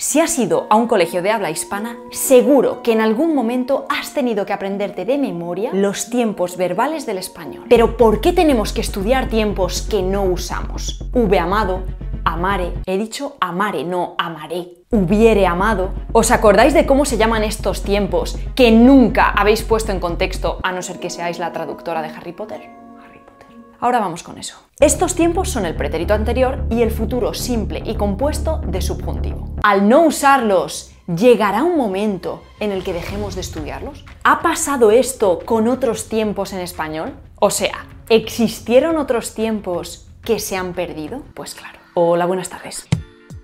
Si has ido a un colegio de habla hispana, seguro que en algún momento has tenido que aprenderte de memoria los tiempos verbales del español. Pero ¿por qué tenemos que estudiar tiempos que no usamos? Hube amado, amare, he dicho amare, no amaré. Hubiere amado. ¿Os acordáis de cómo se llaman estos tiempos que nunca habéis puesto en contexto a no ser que seáis la traductora de Harry Potter? Ahora vamos con eso. Estos tiempos son el pretérito anterior y el futuro simple y compuesto de subjuntivo. Al no usarlos, ¿llegará un momento en el que dejemos de estudiarlos? ¿Ha pasado esto con otros tiempos en español? O sea, ¿existieron otros tiempos que se han perdido? Pues claro. Hola, buenas tardes.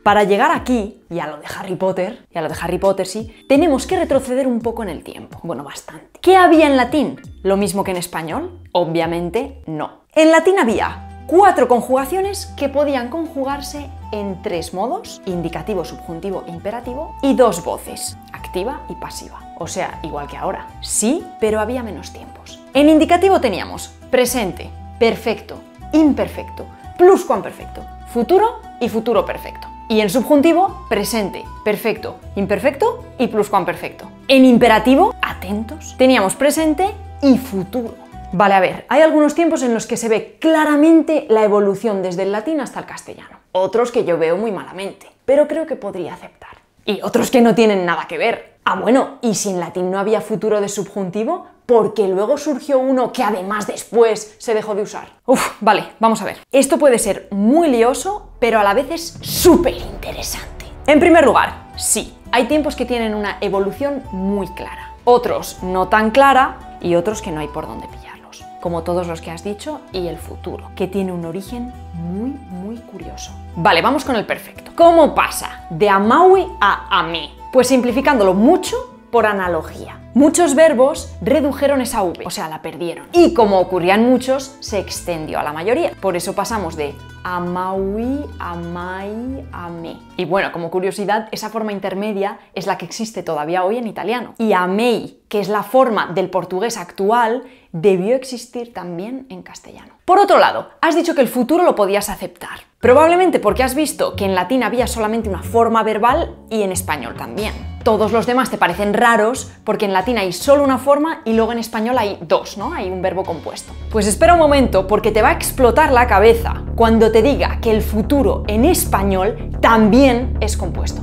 Para llegar aquí, y a lo de Harry Potter sí, tenemos que retroceder un poco en el tiempo. Bueno, bastante. ¿Qué había en latín? ¿Lo mismo que en español? Obviamente no. En latín había 4 conjugaciones que podían conjugarse en 3 modos: indicativo, subjuntivo, imperativo, y 2 voces, activa y pasiva. O sea, igual que ahora. Sí, pero había menos tiempos. En indicativo teníamos presente, perfecto, imperfecto, pluscuamperfecto, futuro y futuro perfecto. Y en subjuntivo, presente, perfecto, imperfecto y pluscuamperfecto. En imperativo, atentos, teníamos presente y futuro. Vale, a ver, hay algunos tiempos en los que se ve claramente la evolución desde el latín hasta el castellano. Otros que yo veo muy malamente, pero creo que podría aceptar. Y otros que no tienen nada que ver. Ah, bueno, ¿y si en latín no había futuro de subjuntivo? Porque luego surgió uno que además después se dejó de usar. Vale, vamos a ver. Esto puede ser muy lioso, pero a la vez es súper interesante. En primer lugar, sí, hay tiempos que tienen una evolución muy clara. Otros no tan clara y otros que no hay por dónde pillarlos. Como todos los que has dicho y el futuro, que tiene un origen muy curioso. Vale, vamos con el perfecto. ¿Cómo pasa de amaui a amé? Pues simplificándolo mucho, por analogía. Muchos verbos redujeron esa V, o sea, la perdieron. Y como ocurrían muchos, se extendió a la mayoría. Por eso pasamos de amaui, amai, amé. Y bueno, como curiosidad, esa forma intermedia es la que existe todavía hoy en italiano. Y amei, que es la forma del portugués actual, debió existir también en castellano. Por otro lado, has dicho que el futuro lo podías aceptar. Probablemente porque has visto que en latín había solamente una forma verbal y en español también. Todos los demás te parecen raros porque en latín hay solo una forma y luego en español hay 2, ¿no? Hay un verbo compuesto. Pues espera un momento porque te va a explotar la cabeza cuando te diga que el futuro en español también es compuesto.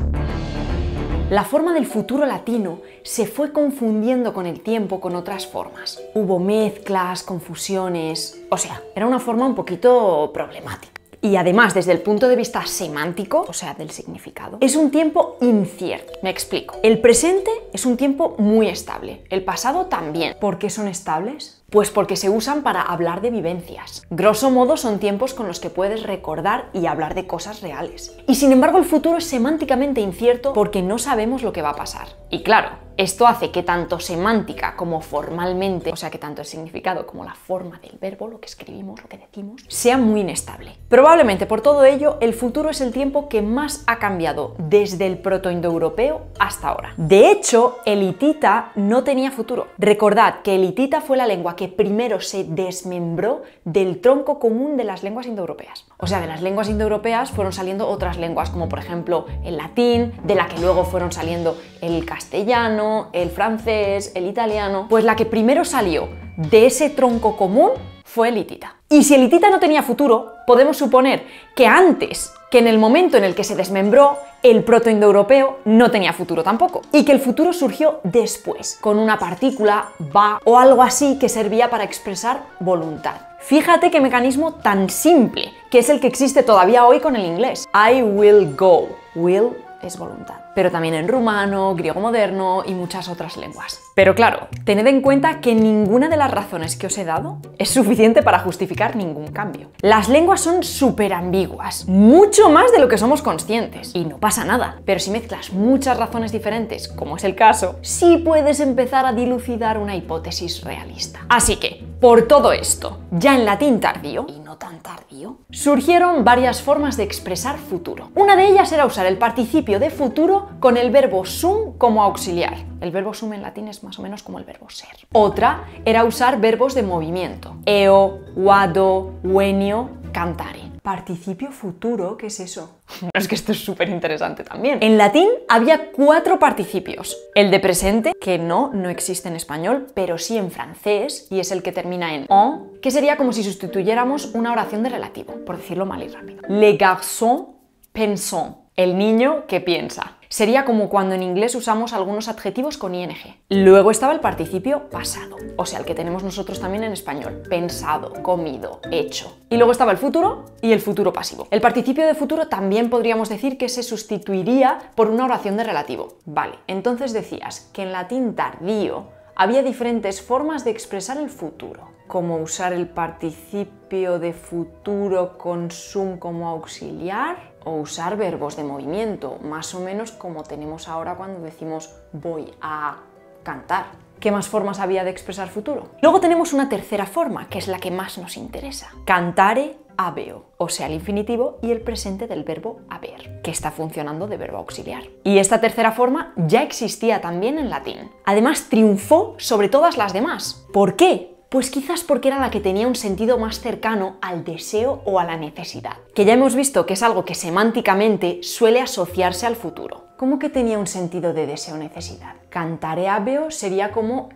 La forma del futuro latino se fue confundiendo con el tiempo con otras formas. Hubo mezclas, confusiones... O sea, era una forma un poquito problemática. Y además, desde el punto de vista semántico, o sea, del significado, es un tiempo incierto. Me explico. El presente es un tiempo muy estable. El pasado también. ¿Por qué son estables? Pues porque se usan para hablar de vivencias. Grosso modo son tiempos con los que puedes recordar y hablar de cosas reales. Y sin embargo el futuro es semánticamente incierto porque no sabemos lo que va a pasar. Y claro, esto hace que tanto semántica como formalmente, o sea que tanto el significado como la forma del verbo, lo que escribimos, lo que decimos, sea muy inestable. Probablemente por todo ello, el futuro es el tiempo que más ha cambiado desde el protoindoeuropeo hasta ahora. De hecho, el hitita no tenía futuro. Recordad que el hitita fue la lengua que primero se desmembró del tronco común de las lenguas indoeuropeas. O sea, de las lenguas indoeuropeas fueron saliendo otras lenguas, como por ejemplo el latín, de la que luego fueron saliendo el castellano, el francés, el italiano. Pues la que primero salió de ese tronco común fue el hitita. Y si el hitita no tenía futuro, podemos suponer que antes, que en el momento en el que se desmembró, el protoindoeuropeo no tenía futuro tampoco. Y que el futuro surgió después, con una partícula, va o algo así que servía para expresar voluntad. Fíjate qué mecanismo tan simple, que es el que existe todavía hoy con el inglés. I will go. Will es voluntad. Pero también en rumano, griego moderno y muchas otras lenguas. Pero claro, tened en cuenta que ninguna de las razones que os he dado es suficiente para justificar ningún cambio. Las lenguas son súper ambiguas, mucho más de lo que somos conscientes. Y no pasa nada, pero si mezclas muchas razones diferentes, como es el caso, sí puedes empezar a dilucidar una hipótesis realista. Así que, por todo esto, ya en latín tardío, y no tan tardío, surgieron varias formas de expresar futuro. Una de ellas era usar el participio de futuro con el verbo sum como auxiliar. El verbo sum en latín es más o menos como el verbo ser. Otra era usar verbos de movimiento. Eo, wado, wenio, cantare. Participio futuro, ¿qué es eso? Es que esto es súper interesante también. En latín había 4 participios. El de presente, que no existe en español, pero sí en francés, y es el que termina en en, que sería como si sustituyéramos una oración de relativo, por decirlo mal y rápido. Les garçons pensent. El niño que piensa. Sería como cuando en inglés usamos algunos adjetivos con ing. Luego estaba el participio pasado, o sea, el que tenemos nosotros también en español. Pensado, comido, hecho. Y luego estaba el futuro y el futuro pasivo. El participio de futuro también podríamos decir que se sustituiría por una oración de relativo. Vale, entonces decías que en latín tardío había diferentes formas de expresar el futuro, como usar el participio de futuro con sum como auxiliar, o usar verbos de movimiento, más o menos como tenemos ahora cuando decimos voy a cantar. ¿Qué más formas había de expresar futuro? Luego tenemos una tercera forma, que es la que más nos interesa. Cantare habeo, o sea, el infinitivo y el presente del verbo haber, que está funcionando de verbo auxiliar. Y esta tercera forma ya existía también en latín. Además, triunfó sobre todas las demás. ¿Por qué? Pues quizás porque era la que tenía un sentido más cercano al deseo o a la necesidad, que ya hemos visto que es algo que semánticamente suele asociarse al futuro. ¿Cómo que tenía un sentido de deseo o necesidad? Cantare habeo sería como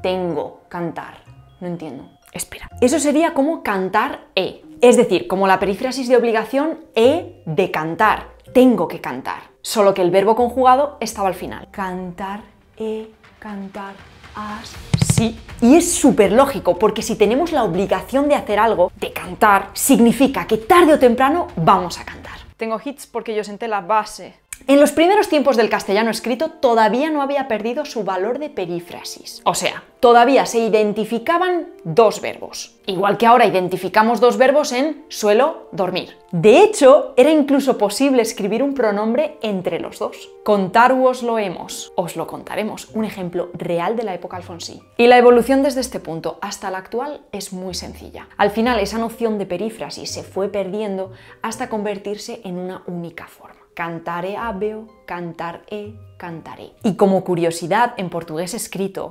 tengo, cantar. No entiendo. Espera. Eso sería como cantar es decir, como la perífrasis de obligación de cantar. Tengo que cantar. Solo que el verbo conjugado estaba al final. Cantar, cantar, sí. Y es súper lógico, porque si tenemos la obligación de hacer algo, de cantar, significa que tarde o temprano vamos a cantar. Tengo hits porque yo senté la base. En los primeros tiempos del castellano escrito todavía no había perdido su valor de perífrasis. O sea, todavía se identificaban 2 verbos. Igual que ahora identificamos 2 verbos en suelo dormir. De hecho, era incluso posible escribir un pronombre entre los 2. Contaru os lo hemos, os lo contaremos. Un ejemplo real de la época alfonsí. Y la evolución desde este punto hasta la actual es muy sencilla. Al final, esa noción de perífrasis se fue perdiendo hasta convertirse en una única forma. Cantare habeo, cantar cantaré. Y como curiosidad, en portugués escrito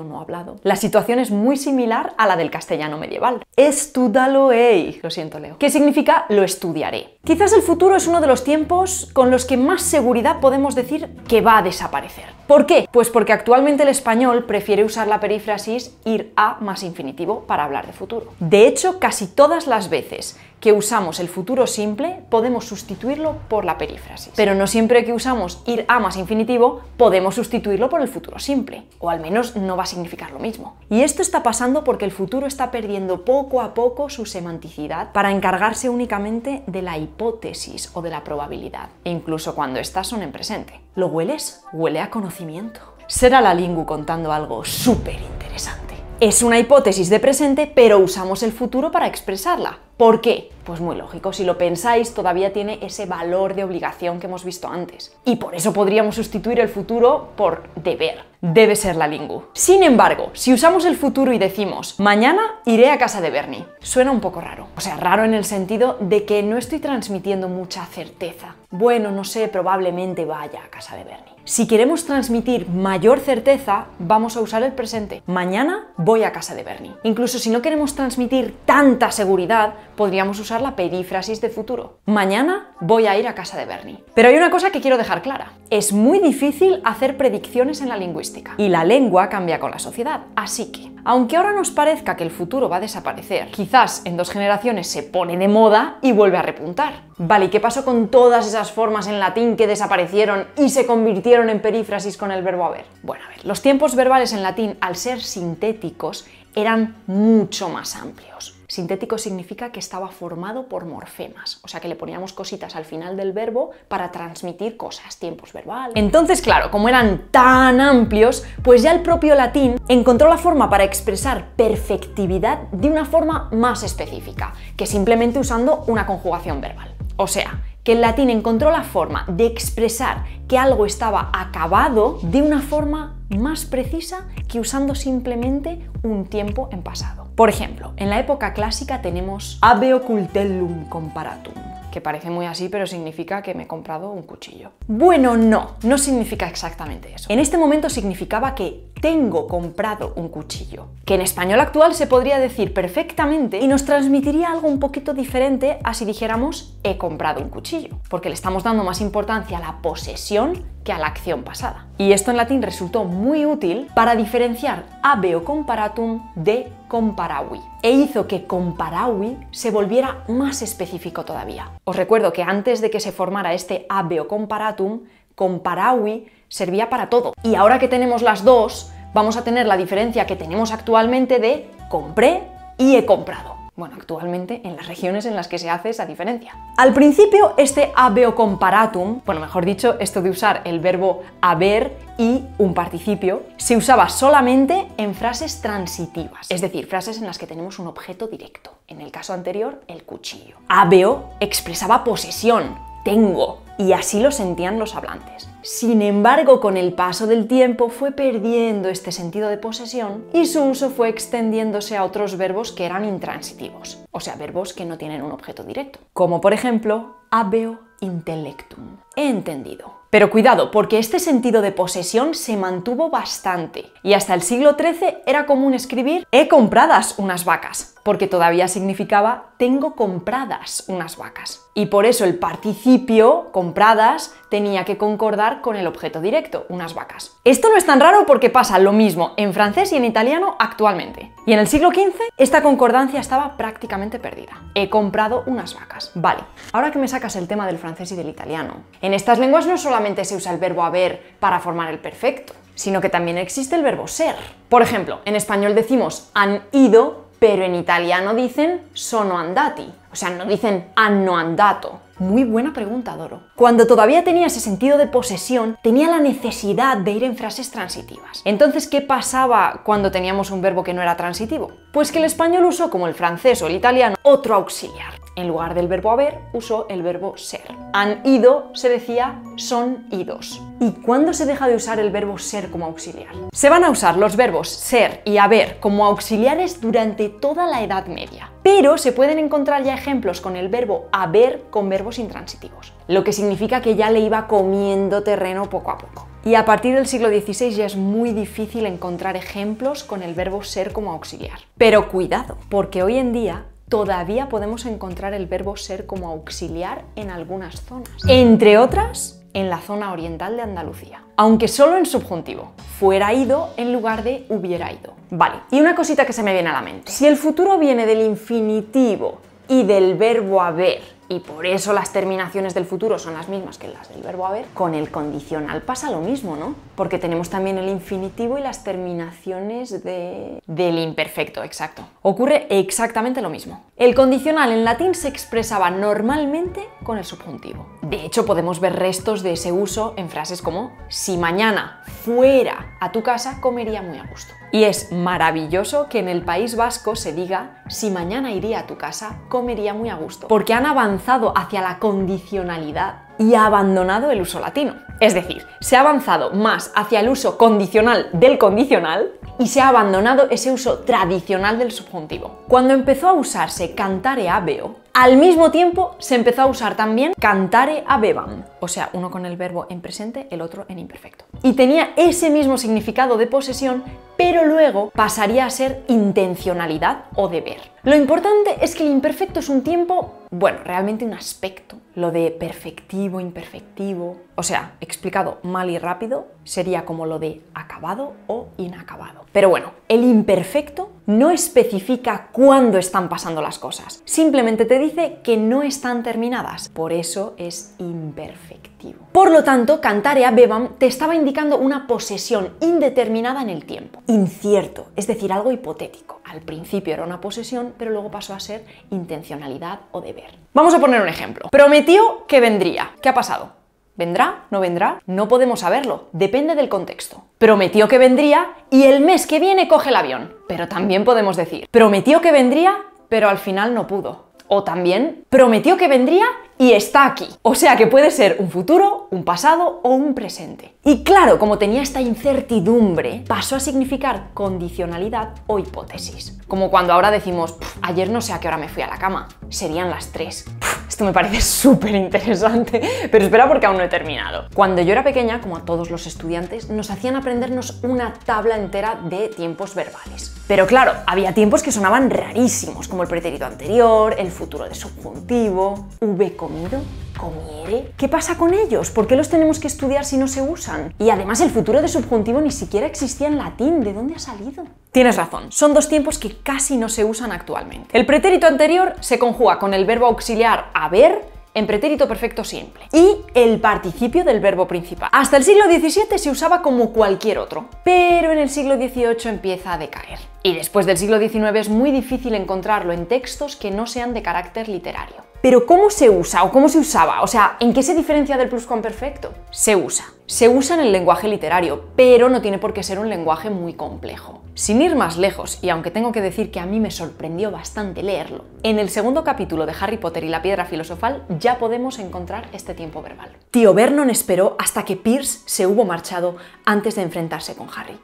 no hablado, la situación es muy similar a la del castellano medieval. Estudaloei, lo siento Leo, que significa lo estudiaré. Quizás el futuro es uno de los tiempos con los que más seguridad podemos decir que va a desaparecer. ¿Por qué? Pues porque actualmente el español prefiere usar la perífrasis ir a más infinitivo para hablar de futuro. De hecho, casi todas las veces que usamos el futuro simple podemos sustituirlo por la perífrasis. Pero no siempre que usamos ir a más infinitivo podemos sustituirlo por el futuro simple, o al menos no va a significar lo mismo. Y esto está pasando porque el futuro está perdiendo poco a poco su semanticidad para encargarse únicamente de la hipótesis o de la probabilidad, e incluso cuando estas son en presente. ¿Lo hueles? Huele a conocimiento. Será la lingu contando algo súper interesante. Es una hipótesis de presente, pero usamos el futuro para expresarla. ¿Por qué? Pues muy lógico, si lo pensáis, todavía tiene ese valor de obligación que hemos visto antes. Y por eso podríamos sustituir el futuro por deber. Debe ser la lingu. Sin embargo, si usamos el futuro y decimos mañana iré a casa de Bernie, suena un poco raro. O sea, raro en el sentido de que no estoy transmitiendo mucha certeza. Bueno, no sé, probablemente vaya a casa de Bernie. Si queremos transmitir mayor certeza, vamos a usar el presente. Mañana voy a casa de Bernie. Incluso si no queremos transmitir tanta seguridad, podríamos usar la perífrasis de futuro. Mañana voy a ir a casa de Bernie. Pero hay una cosa que quiero dejar clara. Es muy difícil hacer predicciones en la lingüística. Y la lengua cambia con la sociedad. Así que, aunque ahora nos parezca que el futuro va a desaparecer, quizás en 2 generaciones se pone de moda y vuelve a repuntar. Vale, ¿y qué pasó con todas esas formas en latín que desaparecieron y se convirtieron en perífrasis con el verbo haber? Bueno, a ver, los tiempos verbales en latín, al ser sintéticos, eran mucho más amplios. Sintético significa que estaba formado por morfemas, o sea que le poníamos cositas al final del verbo para transmitir cosas, tiempos verbales. Entonces, claro, como eran tan amplios, pues ya el propio latín encontró la forma para expresar perfectividad de una forma más específica, que simplemente usando una conjugación verbal. O sea, que el latín encontró la forma de expresar que algo estaba acabado de una forma más precisa que usando simplemente un tiempo en pasado. Por ejemplo, en la época clásica tenemos habeo cultellum comparatum, que parece muy así, pero significa que me he comprado un cuchillo. Bueno, no significa exactamente eso. En este momento significaba que tengo comprado un cuchillo, que en español actual se podría decir perfectamente y nos transmitiría algo un poquito diferente a si dijéramos he comprado un cuchillo, porque le estamos dando más importancia a la posesión que a la acción pasada. Y esto en latín resultó muy útil para diferenciar habeo comparatum de comparavi, e hizo que comparavi se volviera más específico todavía. Os recuerdo que antes de que se formara este habeo comparatum, comparavi servía para todo. Y ahora que tenemos las dos, vamos a tener la diferencia que tenemos actualmente de compré y he comprado. Bueno, actualmente en las regiones en las que se hace esa diferencia. Al principio, este habeo comparatum, bueno, mejor dicho, esto de usar el verbo haber y un participio, se usaba solamente en frases transitivas, es decir, frases en las que tenemos un objeto directo. En el caso anterior, el cuchillo. Habeo expresaba posesión, tengo, y así lo sentían los hablantes. Sin embargo, con el paso del tiempo fue perdiendo este sentido de posesión y su uso fue extendiéndose a otros verbos que eran intransitivos, o sea, verbos que no tienen un objeto directo, como por ejemplo, habeo intellectum. He entendido. Pero cuidado, porque este sentido de posesión se mantuvo bastante y hasta el siglo XIII era común escribir he compradas unas vacas, porque todavía significaba tengo compradas unas vacas. Y por eso el participio compradas tenía que concordar con el objeto directo, unas vacas. Esto no es tan raro porque pasa lo mismo en francés y en italiano actualmente. Y en el siglo XV esta concordancia estaba prácticamente perdida. He comprado unas vacas. Vale, ahora que me sacas el tema del francés y del italiano, en estas lenguas no solamente se usa el verbo haber para formar el perfecto, sino que también existe el verbo ser. Por ejemplo, en español decimos han ido, pero en italiano dicen sono andati, o sea, no dicen hanno andato. Muy buena pregunta, Doro. Cuando todavía tenía ese sentido de posesión, tenía la necesidad de ir en frases transitivas. Entonces, ¿qué pasaba cuando teníamos un verbo que no era transitivo? Pues que el español usó, como el francés o el italiano, otro auxiliar. En lugar del verbo haber, usó el verbo ser. Han ido se decía son idos. ¿Y cuándo se deja de usar el verbo ser como auxiliar? Se van a usar los verbos ser y haber como auxiliares durante toda la Edad Media. Pero se pueden encontrar ya ejemplos con el verbo haber con verbos intransitivos, lo que significa que ya le iba comiendo terreno poco a poco. Y a partir del siglo XVI ya es muy difícil encontrar ejemplos con el verbo ser como auxiliar. Pero cuidado, porque hoy en día todavía podemos encontrar el verbo ser como auxiliar en algunas zonas. Entre otras, en la zona oriental de Andalucía. Aunque solo en subjuntivo. Fuera ido en lugar de hubiera ido. Vale, y una cosita que se me viene a la mente. Si el futuro viene del infinitivo y del verbo haber, y por eso las terminaciones del futuro son las mismas que las del verbo haber, con el condicional pasa lo mismo, ¿no? Porque tenemos también el infinitivo y las terminaciones del imperfecto, exacto. Ocurre exactamente lo mismo. El condicional en latín se expresaba normalmente con el subjuntivo. De hecho, podemos ver restos de ese uso en frases como si mañana fuera a tu casa, comería muy a gusto. Y es maravilloso que en el País Vasco se diga si mañana iría a tu casa, comería muy a gusto, porque han avanzado hacia la condicionalidad y ha abandonado el uso latino. Es decir, se ha avanzado más hacia el uso condicional del condicional y se ha abandonado ese uso tradicional del subjuntivo. Cuando empezó a usarse cantare habeo, al mismo tiempo se empezó a usar también cantare habebam, o sea, uno con el verbo en presente, el otro en imperfecto. Y tenía ese mismo significado de posesión, pero luego pasaría a ser intencionalidad o deber. Lo importante es que el imperfecto es un tiempo, bueno, realmente un aspecto. Lo de perfectivo, imperfectivo, o sea, explicado mal y rápido, sería como lo de acabado o inacabado. Pero bueno, el imperfecto no especifica cuándo están pasando las cosas, simplemente te dice que no están terminadas, por eso es imperfectivo. Por lo tanto, cantare habebam te estaba indicando una posesión indeterminada en el tiempo, incierto, es decir, algo hipotético. Al principio era una posesión, pero luego pasó a ser intencionalidad o deber. Vamos a poner un ejemplo. Prometió que vendría. ¿Qué ha pasado? ¿Vendrá? ¿No vendrá? No podemos saberlo, depende del contexto. Prometió que vendría y el mes que viene coge el avión. Pero también podemos decir, prometió que vendría, pero al final no pudo. O también, prometió que vendría y está aquí. O sea que puede ser un futuro, un pasado o un presente. Y claro, como tenía esta incertidumbre, pasó a significar condicionalidad o hipótesis. Como cuando ahora decimos, ayer no sé a qué hora me fui a la cama, serían las 3. Esto me parece súper interesante, pero espera porque aún no he terminado. Cuando yo era pequeña, como a todos los estudiantes, nos hacían aprendernos una tabla entera de tiempos verbales. Pero claro, había tiempos que sonaban rarísimos, como el pretérito anterior, el futuro de subjuntivo, ¿hube comido? ¿Comiere? ¿Qué pasa con ellos? ¿Por qué los tenemos que estudiar si no se usan? Y además el futuro de subjuntivo ni siquiera existía en latín. ¿De dónde ha salido? Tienes razón, son dos tiempos que casi no se usan actualmente. El pretérito anterior se conjuga con el verbo auxiliar haber en pretérito perfecto simple y el participio del verbo principal. Hasta el siglo XVII se usaba como cualquier otro, pero en el siglo XVIII empieza a decaer. Y después del siglo XIX es muy difícil encontrarlo en textos que no sean de carácter literario. Pero ¿cómo se usa o cómo se usaba? O sea, ¿en qué se diferencia del pluscuamperfecto? Se usa en el lenguaje literario, pero no tiene por qué ser un lenguaje muy complejo. Sin ir más lejos, y aunque tengo que decir que a mí me sorprendió bastante leerlo, en el segundo capítulo de Harry Potter y la piedra filosofal ya podemos encontrar este tiempo verbal. Tío Vernon esperó hasta que Pierce se hubo marchado antes de enfrentarse con Harry.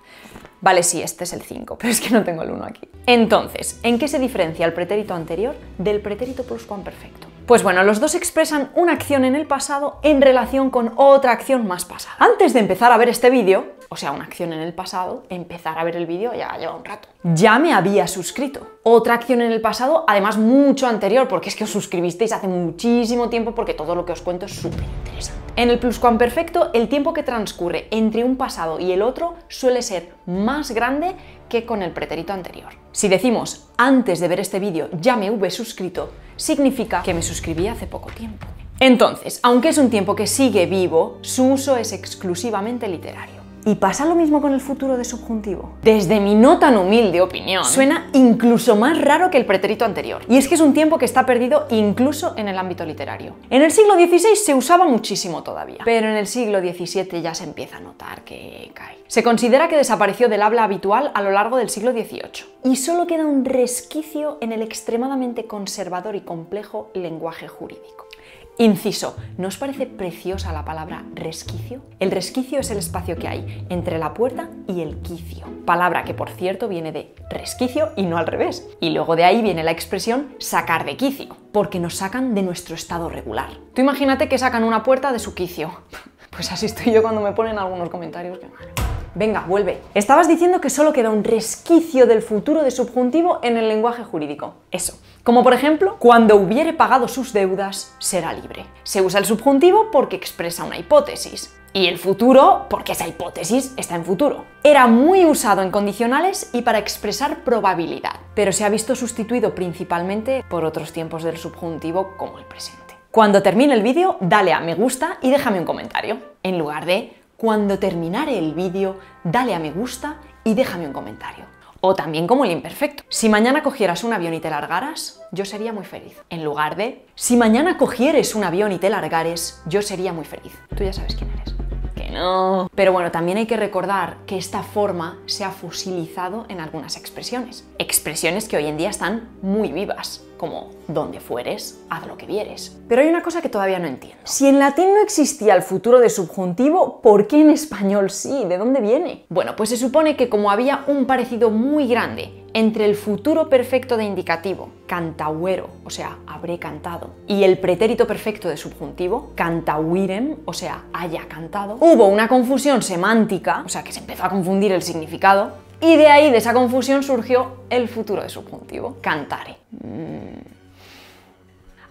Vale, sí, este es el 5, pero es que no tengo el 1 aquí. Entonces, ¿en qué se diferencia el pretérito anterior del pretérito pluscuamperfecto? Pues bueno, los dos expresan una acción en el pasado en relación con otra acción más pasada. Antes de empezar a ver este vídeo, o sea, una acción en el pasado, empezar a ver el vídeo ya lleva un rato. Ya me había suscrito. Otra acción en el pasado, además mucho anterior, porque es que os suscribisteis hace muchísimo tiempo porque todo lo que os cuento es súper interesante. En el pluscuamperfecto, el tiempo que transcurre entre un pasado y el otro suele ser más grande que con el pretérito anterior. Si decimos antes de ver este vídeo ya me hube suscrito, significa que me suscribí hace poco tiempo. Entonces, aunque es un tiempo que sigue vivo, su uso es exclusivamente literario. ¿Y pasa lo mismo con el futuro de subjuntivo? Desde mi no tan humilde opinión, suena incluso más raro que el pretérito anterior. Y es que es un tiempo que está perdido incluso en el ámbito literario. En el siglo XVI se usaba muchísimo todavía, pero en el siglo XVII ya se empieza a notar que cae. Se considera que desapareció del habla habitual a lo largo del siglo XVIII. Y solo queda un resquicio en el extremadamente conservador y complejo lenguaje jurídico. Inciso, ¿no os parece preciosa la palabra resquicio? El resquicio es el espacio que hay entre la puerta y el quicio, palabra que por cierto viene de resquicio y no al revés. Y luego de ahí viene la expresión sacar de quicio, porque nos sacan de nuestro estado regular. Tú imagínate que sacan una puerta de su quicio. Pues así estoy yo cuando me ponen algunos comentarios que malo. Venga, vuelve. Estabas diciendo que solo queda un resquicio del futuro de subjuntivo en el lenguaje jurídico. Eso. Como por ejemplo, cuando hubiere pagado sus deudas, será libre. Se usa el subjuntivo porque expresa una hipótesis. Y el futuro porque esa hipótesis está en futuro. Era muy usado en condicionales y para expresar probabilidad, pero se ha visto sustituido principalmente por otros tiempos del subjuntivo como el presente. Cuando termine el vídeo, dale a me gusta y déjame un comentario, en lugar de cuando terminare el vídeo, dale a me gusta y déjame un comentario. O también como el imperfecto. Si mañana cogieras un avión y te largaras, yo sería muy feliz. En lugar de si mañana cogieres un avión y te largares, yo sería muy feliz. Tú ya sabes quién eres. Que no. Pero bueno, también hay que recordar que esta forma se ha fosilizado en algunas expresiones. Expresiones que hoy en día están muy vivas, como donde fueres, haz lo que vieres. Pero hay una cosa que todavía no entiendo. Si en latín no existía el futuro de subjuntivo, ¿por qué en español sí? ¿De dónde viene? Bueno, pues se supone que como había un parecido muy grande entre el futuro perfecto de indicativo, cantauero, o sea, habré cantado, y el pretérito perfecto de subjuntivo, cantauirem, o sea, haya cantado, hubo una confusión semántica, o sea, que se empezó a confundir el significado, y de ahí, de esa confusión, surgió el futuro de subjuntivo, cantare.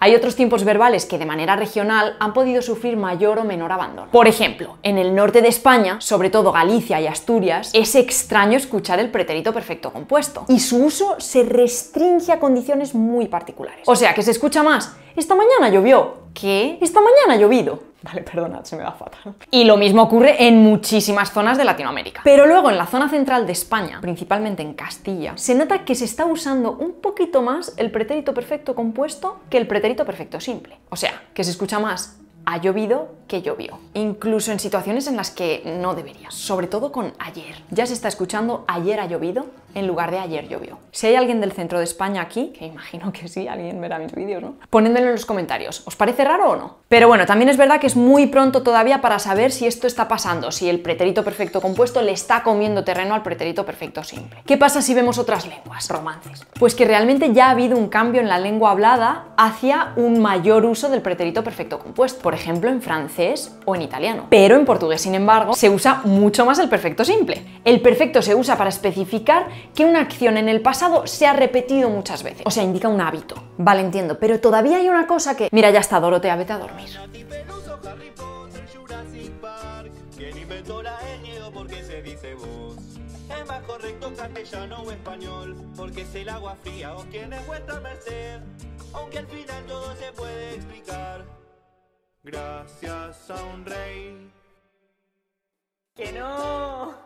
Hay otros tiempos verbales que de manera regional han podido sufrir mayor o menor abandono. Por ejemplo, en el norte de España, sobre todo Galicia y Asturias, es extraño escuchar el pretérito perfecto compuesto y su uso se restringe a condiciones muy particulares. O sea, que se escucha más esta mañana llovió que esta mañana ha llovido. Vale, perdonad, se me da fatal. Y lo mismo ocurre en muchísimas zonas de Latinoamérica. Pero luego en la zona central de España, principalmente en Castilla, se nota que se está usando un poquito más el pretérito perfecto compuesto que el pretérito perfecto simple. O sea, que se escucha más ha llovido que llovió, incluso en situaciones en las que no debería, sobre todo con ayer. Ya se está escuchando ayer ha llovido en lugar de ayer llovió. Si hay alguien del centro de España aquí, que imagino que sí, alguien verá mis vídeos, ¿no? Ponedmelo en los comentarios, ¿os parece raro o no? Pero bueno, también es verdad que es muy pronto todavía para saber si esto está pasando, si el pretérito perfecto compuesto le está comiendo terreno al pretérito perfecto simple. ¿Qué pasa si vemos otras lenguas, romances? Pues que realmente ya ha habido un cambio en la lengua hablada hacia un mayor uso del pretérito perfecto compuesto, por ejemplo en francés o en italiano. Pero en portugués, sin embargo, se usa mucho más el perfecto simple. El perfecto se usa para especificar que una acción en el pasado se ha repetido muchas veces, o sea, indica un hábito. Vale, entiendo, pero todavía hay una cosa que... Mira, ya está, Dorotea, vete a dormir. Es más correcto castellano o español, porque es el agua fría o quien es vuestra merced, aunque al final todo se puede explicar. Gracias a un rey. ¡Que no!